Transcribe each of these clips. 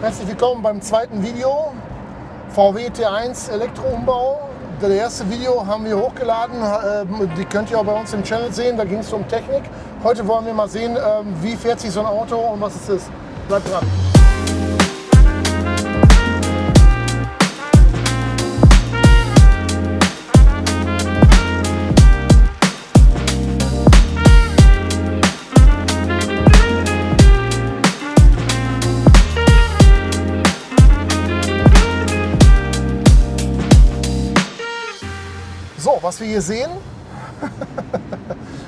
Herzlich willkommen beim zweiten Video. VW T1 Elektroumbau. Das erste Video haben wir hochgeladen, die könnt ihr auch bei uns im Channel sehen, da ging es um Technik. Heute wollen wir mal sehen, wie fährt sich so ein Auto und was es ist. Bleibt dran. So, was wir hier sehen,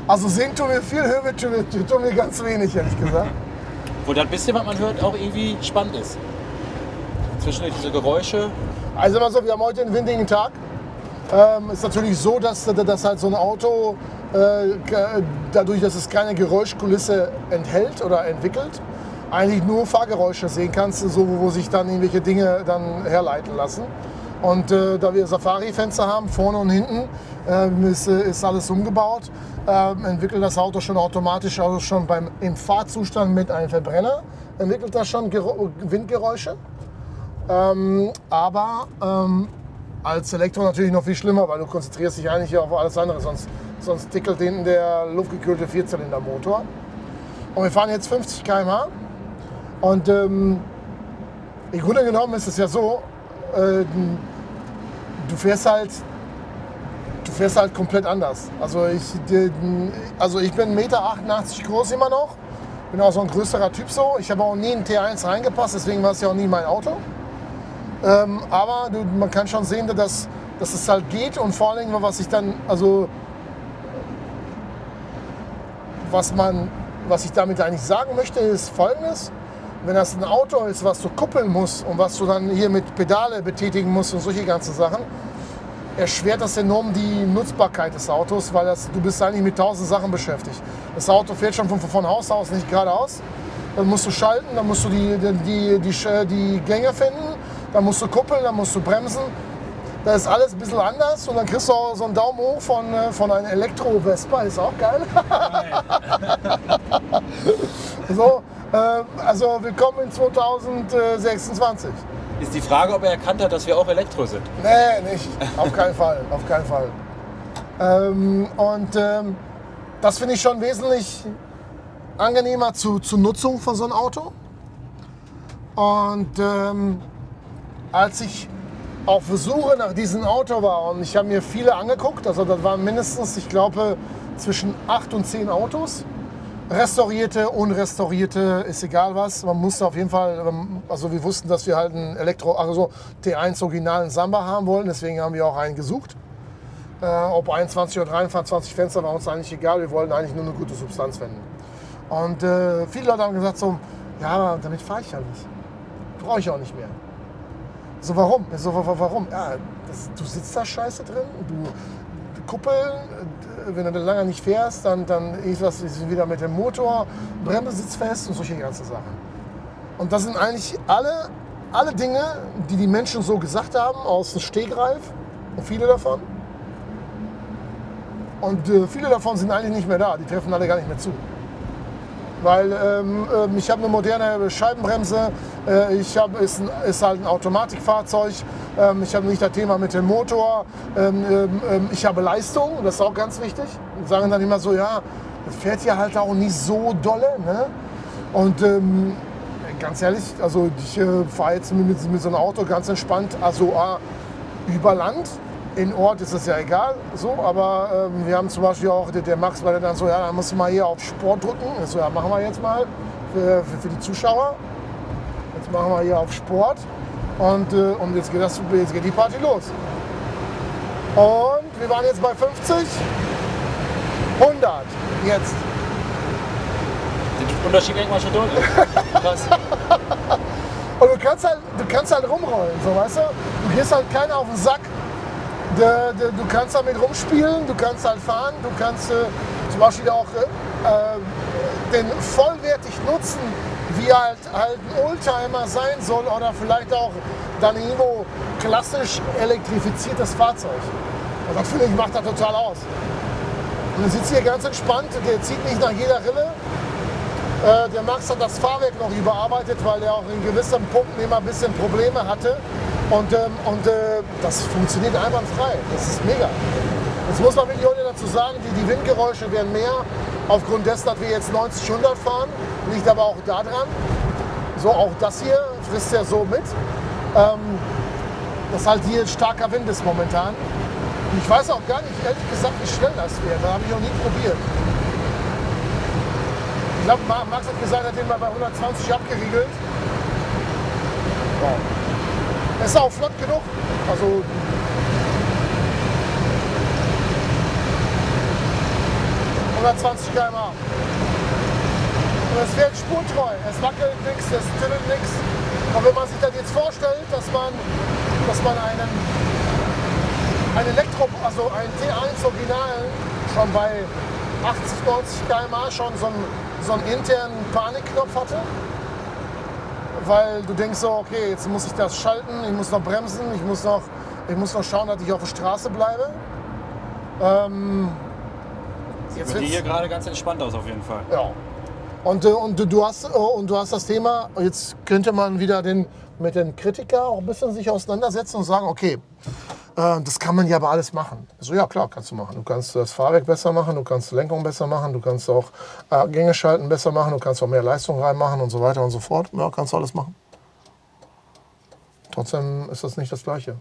also sehen tun wir viel, hören tun wir ganz wenig, ehrlich gesagt. Wo das bisschen, was man hört, auch irgendwie spannend ist. Zwischendurch diese Geräusche. Also immer so, wir haben heute einen windigen Tag. Ist natürlich so, dass halt so ein Auto, dadurch, dass es keine Geräuschkulisse enthält oder entwickelt, eigentlich nur Fahrgeräusche sehen kannst, so, wo sich dann irgendwelche Dinge dann herleiten lassen. Und da wir Safari-Fenster haben, vorne und hinten, ist alles umgebaut, entwickelt das Auto schon automatisch, also schon im Fahrzustand mit einem Verbrenner, entwickelt das schon Windgeräusche. Aber als Elektro natürlich noch viel schlimmer, weil du konzentrierst dich eigentlich auf alles andere, sonst tickelt hinten der luftgekühlte Vierzylindermotor. Und wir fahren jetzt 50 km/h und im Grunde genommen ist es ja so, du fährst halt komplett anders. Also ich bin 1,88 Meter groß immer noch. Bin auch so ein größerer Typ so. Ich habe auch nie in T1 reingepasst, deswegen war es ja auch nie mein Auto. Aber man kann schon sehen, dass es halt geht und vor allem, was ich damit eigentlich sagen möchte, ist Folgendes. Wenn das ein Auto ist, was du kuppeln musst und was du dann hier mit Pedale betätigen musst und solche ganzen Sachen, erschwert das enorm die Nutzbarkeit des Autos, weil du bist eigentlich mit 1000 Sachen beschäftigt. Das Auto fährt schon von Haus aus nicht geradeaus. Dann musst du schalten, dann musst du die Gänge finden, dann musst du kuppeln, dann musst du bremsen. Das ist alles ein bisschen anders und dann kriegst du auch so einen Daumen hoch von einem Elektro-Vespa, ist auch geil. So, also willkommen in 2026. Ist die Frage, ob er erkannt hat, dass wir auch Elektro sind? Nee, nicht. Auf keinen Fall. Auf keinen Fall. Das finde ich schon wesentlich angenehmer zur Nutzung von so einem Auto. Und als ich auf Suche nach diesem Auto war und ich habe mir viele angeguckt, also das waren mindestens, ich glaube, zwischen 8 und 10 Autos. Restaurierte, unrestaurierte, ist egal was. Man musste auf jeden Fall, also wir wussten, dass wir halt einen T1 originalen Samba haben wollen, deswegen haben wir auch einen gesucht. Ob 21 oder 23 Fenster war uns eigentlich egal, wir wollten eigentlich nur eine gute Substanz finden. Und viele Leute haben gesagt so, ja, damit fahre ich ja nicht. Brauche ich auch nicht mehr. So, warum? So, warum? Ja, du sitzt da scheiße drin, du Kuppeln, wenn du dann lange nicht fährst, dann irgendwas ist wieder mit dem Motor, Bremse sitzt fest und solche ganzen Sachen. Und das sind eigentlich alle Dinge, die die Menschen so gesagt haben, aus dem Stegreif, und viele davon. Und viele davon sind eigentlich nicht mehr da, die treffen alle gar nicht mehr zu. Weil ich habe eine moderne Scheibenbremse, ist halt ein Automatikfahrzeug, ich habe nicht das Thema mit dem Motor, ich habe Leistung, das ist auch ganz wichtig. Die sagen dann immer so, ja, das fährt ja halt auch nicht so dolle. Ne? Und ganz ehrlich, also ich fahre jetzt mit so einem Auto ganz entspannt, also über Land. In Ort ist es ja egal, so, aber wir haben zum Beispiel auch, der Max war dann so, ja, dann musst du mal hier auf Sport drücken. So, ja, machen wir jetzt mal für die Zuschauer. Jetzt machen wir hier auf Sport und jetzt geht die Party los. Und wir waren jetzt bei 50, 100 jetzt. Den Unterschied denkt man schon deutlich. Krass. Und du kannst halt rumrollen, so, weißt du? Du gehst halt keiner auf den Sack. Du kannst damit rumspielen, du kannst halt fahren, du kannst zum Beispiel auch den vollwertig nutzen, wie halt ein Oldtimer sein soll oder vielleicht auch dann irgendwo klassisch elektrifiziertes Fahrzeug. Und das finde ich, macht das total aus. Und du sitzt hier ganz entspannt, der zieht nicht nach jeder Rille. Der Max hat das Fahrwerk noch überarbeitet, weil er auch in gewissen Punkten immer ein bisschen Probleme hatte. Und das funktioniert einwandfrei. Das ist mega. Jetzt muss man wirklich heute dazu sagen, die Windgeräusche werden mehr aufgrund dessen, dass wir jetzt 90-100 fahren. Liegt aber auch daran. So, auch das hier frisst ja so mit. Dass halt hier starker Wind ist momentan. Und ich weiß auch gar nicht, ehrlich gesagt, wie schnell das wäre. Da habe ich noch nie probiert. Ich glaube, Max hat gesagt, er hat den mal bei 120 abgeriegelt. Wow. Ist auch flott genug. Also 120 km/h. Und es fährt spurtreu. Es wackelt nichts, es tüttelt nichts. Und wenn man sich das jetzt vorstellt, dass man ein Elektro, also ein T1 Original schon bei 80, 90 km/h schon so einen internen Panikknopf hatte, weil du denkst so, okay, jetzt muss ich das schalten, ich muss noch bremsen, ich muss noch schauen, dass ich auf der Straße bleibe. Sieht die hier gerade ganz entspannt aus auf jeden Fall. Ja. Und du hast das Thema, jetzt könnte man wieder mit den Kritikern auch ein bisschen sich auseinandersetzen und sagen, okay, das kann man ja aber alles machen. So, ja klar, kannst du machen. Du kannst das Fahrwerk besser machen, du kannst die Lenkung besser machen, du kannst auch Gänge schalten besser machen, du kannst auch mehr Leistung reinmachen und so weiter und so fort. Ja, kannst du alles machen. Trotzdem ist das nicht das Gleiche.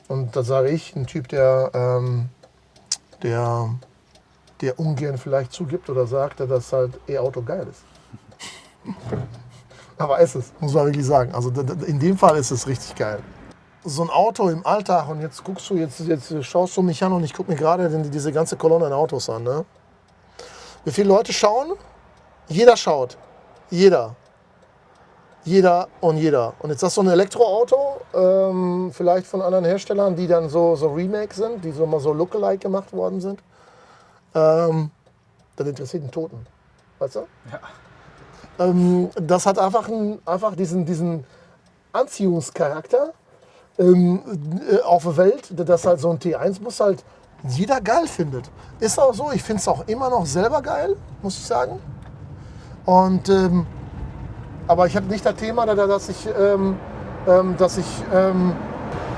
Und da sage ich, ein Typ, der ungern vielleicht zugibt oder sagt, dass halt E-Auto geil ist. Aber ist es, muss man wirklich sagen. Also in dem Fall ist es richtig geil. So ein Auto im Alltag, und jetzt guckst du, jetzt schaust du mich an und ich gucke mir gerade diese ganze Kolonne an Autos an. Ne? Wie viele Leute schauen? Jeder schaut. Jeder. Jeder und jeder. Und jetzt hast du ein Elektroauto, vielleicht von anderen Herstellern, die dann so Remakes sind, die so mal so Lookalike gemacht worden sind. Das interessiert den Toten. Weißt du? Ja. Das hat einfach diesen Anziehungscharakter auf der Welt, dass halt so ein T1-Bus halt jeder geil findet. Ist auch so, ich finde es auch immer noch selber geil, muss ich sagen. Und aber ich habe nicht das Thema, dass ich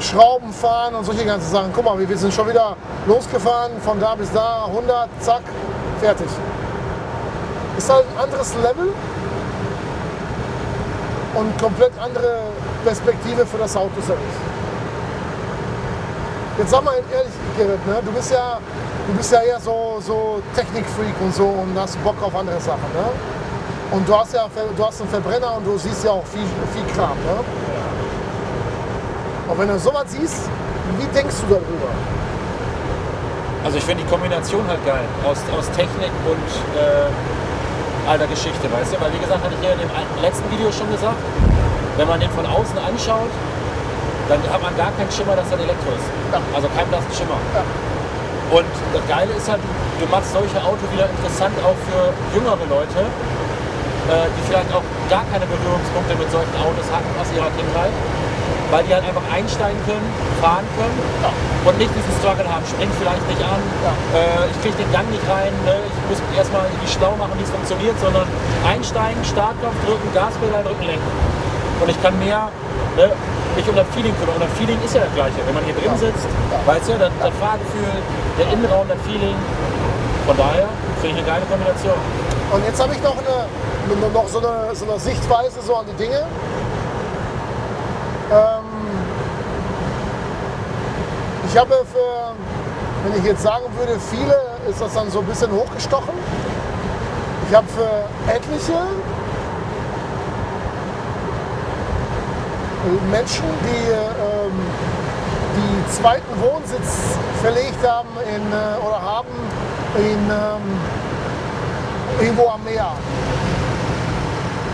Schrauben fahren und solche ganzen Sachen. Guck mal, wir sind schon wieder losgefahren, von da bis da, 100, zack, fertig. Ist halt ein anderes Level und komplett andere Perspektive für das Autoservice. Jetzt sag mal ehrlich, Gerrit, ne? du bist ja eher so Technikfreak und so und hast Bock auf andere Sachen. Ne? Und du hast einen Verbrenner und du siehst ja auch viel Kram. Ne? Und wenn du sowas siehst, wie denkst du darüber? Also ich finde die Kombination halt geil aus Technik und alter Geschichte, weißt du? Weil wie gesagt, hatte ich ja in dem letzten Video schon gesagt, wenn man den von außen anschaut, dann hat man gar keinen Schimmer, dass das Elektro ist. Ja. Also kein blassen Schimmer. Ja. Und das Geile ist halt, du machst solche Autos wieder interessant auch für jüngere Leute, die vielleicht auch gar keine Berührungspunkte mit solchen Autos hatten aus ihrer Kindheit, weil die halt einfach einsteigen können, fahren können und nicht diesen Struggle haben, springt vielleicht nicht an, ich kriege den Gang nicht rein, ne? Ich muss erstmal irgendwie schlau machen, wie es funktioniert, sondern einsteigen, Startknopf drücken, Gaspedal drücken, lenken. Und ich kann mehr mich um das Feeling kümmern. Und das Feeling ist ja das gleiche, wenn man hier drin sitzt, weißt du, das Fahrgefühl, der Innenraum, das Feeling. Von daher finde ich eine geile Kombination. Und jetzt habe ich noch so eine Sichtweise so an die Dinge. Ich habe wenn ich jetzt sagen würde, viele, ist das dann so ein bisschen hochgestochen. Ich habe für etliche Menschen, die zweiten Wohnsitz verlegt haben irgendwo am Meer.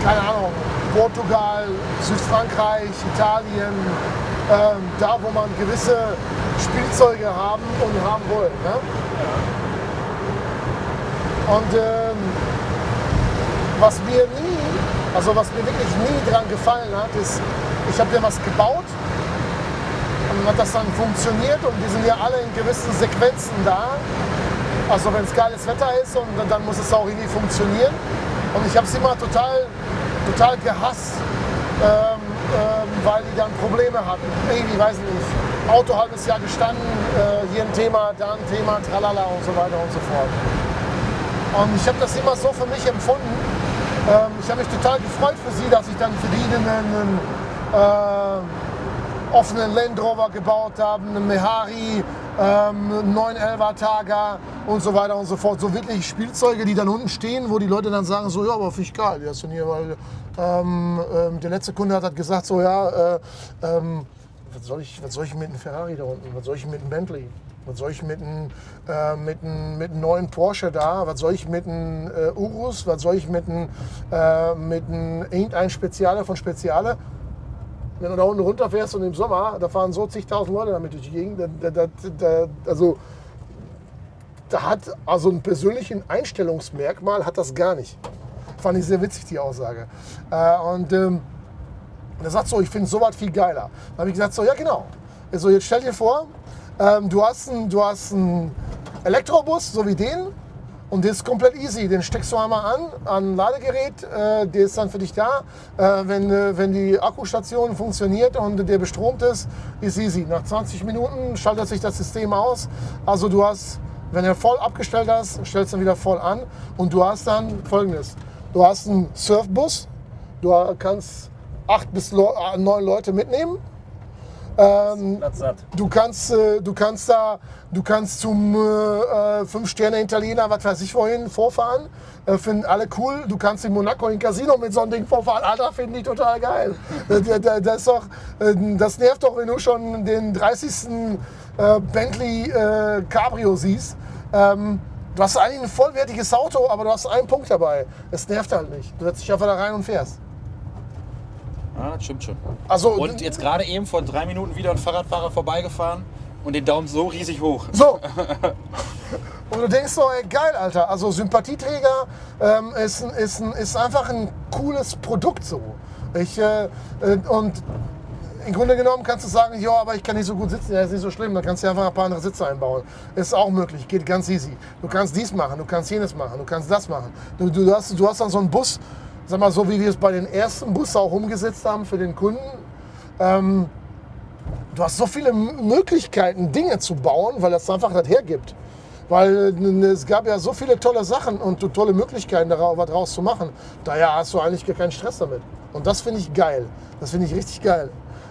Keine Ahnung, Portugal, Südfrankreich, Italien, da wo man gewisse Spielzeuge haben und haben wollen. Ne? Und was mir wirklich nie dran gefallen hat, ist, ich habe dir was gebaut und dann hat das dann funktioniert und die sind ja alle in gewissen Sequenzen da. Also wenn es geiles Wetter ist und dann muss es auch irgendwie funktionieren. Und ich habe es immer total gehasst, weil die dann Probleme hatten. Irgendwie, weiß ich nicht, Auto halbes Jahr gestanden, hier ein Thema, da ein Thema, tralala und so weiter und so fort. Und ich habe das immer so für mich empfunden. Ich habe mich total gefreut für sie, dass ich dann für die einen offenen Land Rover gebaut habe, einen Mehari, einen 911er Targa und so weiter und so fort. So wirklich Spielzeuge, die dann unten stehen, wo die Leute dann sagen, so ja, aber finde ich geil. Die hast du hier, weil der letzte Kunde hat gesagt, so ja, was soll ich mit einem Ferrari da unten? Was soll ich mit einem Bentley? Was soll ich mit einem neuen Porsche da? Was soll ich mit einem Urus? Was soll ich mit einem irgendein Speziale von Speziale? Wenn du da unten runterfährst und im Sommer, da fahren so zigtausend Leute damit durch die Gegend, da hat also einen persönlichen Einstellungsmerkmal hat das gar nicht. Fand ich sehr witzig, die Aussage. Und er sagt so, ich finde sowas viel geiler. Dann habe ich gesagt, so ja genau. Also jetzt stell dir vor, du hast einen Elektrobus, so wie den, und der ist komplett easy. Den steckst du einmal an ein Ladegerät, der ist dann für dich da. Wenn die Akkustation funktioniert und der bestromt ist easy. Nach 20 Minuten schaltet sich das System aus. Also du hast, wenn er voll abgestellt hast, stellst du ihn wieder voll an und du hast dann Folgendes. Du hast einen Surfbus, du kannst 8 bis 9 Leute mitnehmen. Du kannst zum 5-Sterne-Italiener, was weiß ich wohin, vorfahren. Finden alle cool. Du kannst in Monaco in Casino mit so einem Ding vorfahren. Alter, finde ich total geil. Das nervt doch, wenn du schon den 30. Bentley Cabrio siehst. Du hast eigentlich ein vollwertiges Auto, aber du hast einen Punkt dabei. Es nervt halt nicht. Du setzt dich einfach da rein und fährst. Ja, das stimmt schon. Also, und jetzt gerade eben vor 3 Minuten wieder ein Fahrradfahrer vorbeigefahren und den Daumen so riesig hoch. So. Und du denkst so, ey, geil, Alter. Also Sympathieträger ist einfach ein cooles Produkt so. Und im Grunde genommen kannst du sagen, ja, aber ich kann nicht so gut sitzen, ja, ist nicht so schlimm, dann kannst du einfach ein paar andere Sitze einbauen. Ist auch möglich, geht ganz easy. Du kannst dies machen, du kannst jenes machen, du kannst das machen. Du hast dann so einen Bus, sag mal so, wie wir es bei den ersten Bussen auch umgesetzt haben für den Kunden. Du hast so viele Möglichkeiten, Dinge zu bauen, weil das einfach das hergibt. Weil es gab ja so viele tolle Sachen und tolle Möglichkeiten, was draus zu machen. Daher hast du eigentlich gar keinen Stress damit. Und das finde ich geil. Das finde ich richtig geil.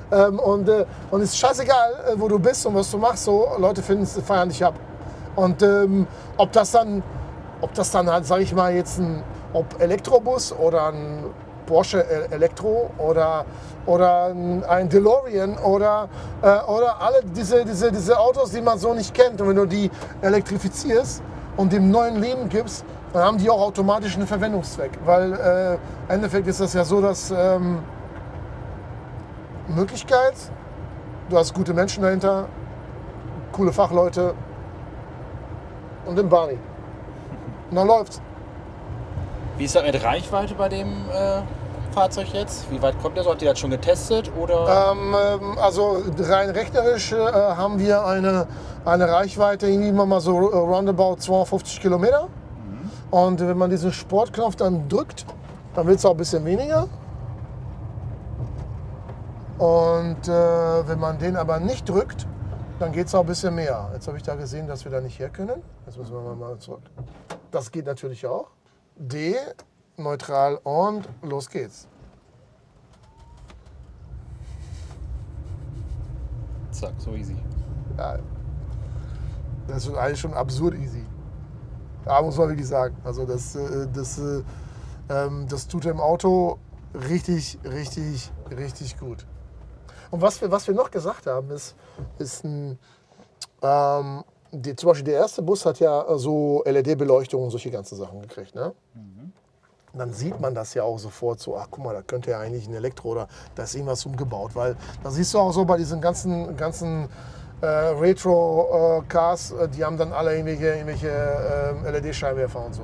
Und es ist scheißegal, wo du bist und was du machst. So, Leute feiern dich ab. Und ob das dann halt, sag ich mal, jetzt ob Elektrobus oder ein Porsche Elektro oder ein DeLorean oder alle diese Autos, die man so nicht kennt. Und wenn du die elektrifizierst und dem neuen Leben gibst, dann haben die auch automatisch einen Verwendungszweck. Weil im Endeffekt ist das ja so, dass Möglichkeit, du hast gute Menschen dahinter, coole Fachleute und den Barney. Und dann läuft's. Wie ist das mit Reichweite bei dem Fahrzeug jetzt? Wie weit kommt der so? Habt ihr das schon getestet? Oder? Also rein rechnerisch haben wir eine Reichweite, irgendwie mal so roundabout 250 Kilometer. Mhm. Und wenn man diesen Sportknopf dann drückt, dann wird es auch ein bisschen weniger. Und wenn man den aber nicht drückt, dann geht es auch ein bisschen mehr. Jetzt habe ich da gesehen, dass wir da nicht her können. Jetzt müssen wir mal zurück. Das geht natürlich auch. D, neutral und los geht's. Zack, so easy. Ja, das ist eigentlich schon absurd easy. Da muss man wirklich sagen. Also das tut dem Auto richtig, richtig, richtig gut. Und was wir noch gesagt haben, ist zum Beispiel der erste Bus hat ja so LED-Beleuchtung und solche ganzen Sachen gekriegt. Ne? Mhm. Dann sieht man das ja auch sofort so, ach guck mal, da könnte ja eigentlich ein Elektro oder da ist irgendwas umgebaut. Weil da siehst du auch so bei diesen ganzen Retro-Cars, die haben dann alle irgendwelche LED-Scheinwerfer und so.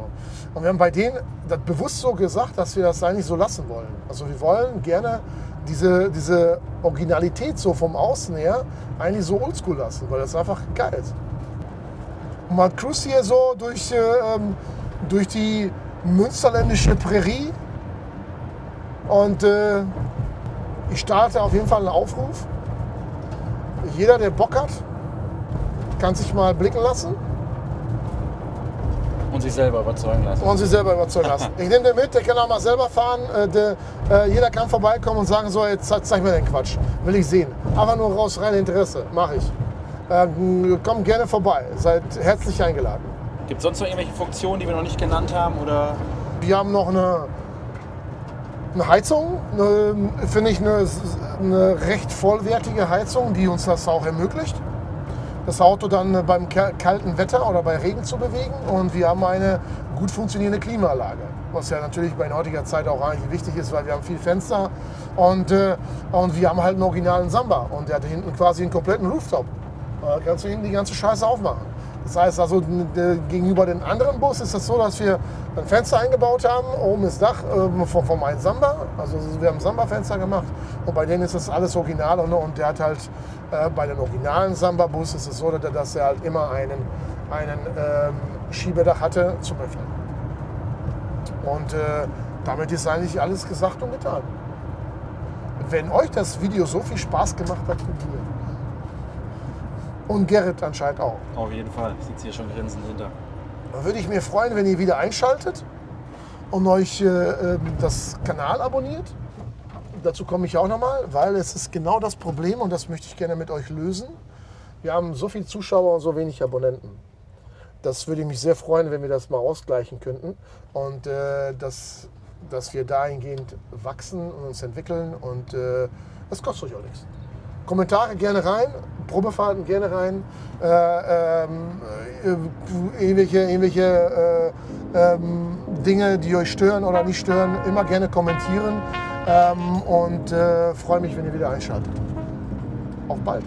Und wir haben bei denen das bewusst so gesagt, dass wir das eigentlich so lassen wollen. Also wir wollen gerne diese Originalität so vom Außen her eigentlich so oldschool lassen, weil das einfach geil ist. Und man cruist hier so durch die münsterländische Prärie. Und ich starte auf jeden Fall einen Aufruf. Jeder, der Bock hat, kann sich mal blicken lassen. Und sich selber überzeugen lassen. Und sich selber überzeugen lassen. Ich nehme den mit, der kann auch mal selber fahren. Jeder kann vorbeikommen und sagen, so, jetzt zeig mir den Quatsch. Will ich sehen. Einfach nur raus, rein Interesse. Mache ich. Kommt gerne vorbei. Seid herzlich eingeladen. Gibt es sonst noch irgendwelche Funktionen, die wir noch nicht genannt haben? Oder? Wir haben noch eine Heizung, finde ich eine recht vollwertige Heizung, die uns das auch ermöglicht, das Auto dann beim kalten Wetter oder bei Regen zu bewegen. Und wir haben eine gut funktionierende Klimaanlage, was ja natürlich bei heutiger Zeit auch eigentlich wichtig ist, weil wir haben viel Fenster und wir haben halt einen originalen Samba und der hat hinten quasi einen kompletten Rooftop. Da kannst du hinten die ganze Scheiße aufmachen. Das heißt also, gegenüber den anderen Bus ist es so, dass wir ein Fenster eingebaut haben, oben ist Dach vom einen Samba, also wir haben ein Samba-Fenster gemacht und bei denen ist das alles original und der hat halt bei den originalen Samba-Bus ist es so, dass er halt immer einen Schiebedach hatte zum Öffnen. Und damit ist eigentlich alles gesagt und getan. Wenn euch das Video so viel Spaß gemacht hat wie mir, und Gerrit anscheinend auch. Auf jeden Fall, ich sitze hier schon grinsend hinter. Dann würde ich mir freuen, wenn ihr wieder einschaltet und euch das Kanal abonniert. Dazu komme ich auch nochmal, weil es ist genau das Problem und das möchte ich gerne mit euch lösen. Wir haben so viele Zuschauer und so wenig Abonnenten. Das würde mich sehr freuen, wenn wir das mal ausgleichen könnten und dass wir dahingehend wachsen und uns entwickeln und das kostet euch auch nichts. Kommentare gerne rein, Probefahrten gerne rein, irgendwelche Dinge, die euch stören oder nicht stören, immer gerne kommentieren und freue mich, wenn ihr wieder einschaltet. Auf bald!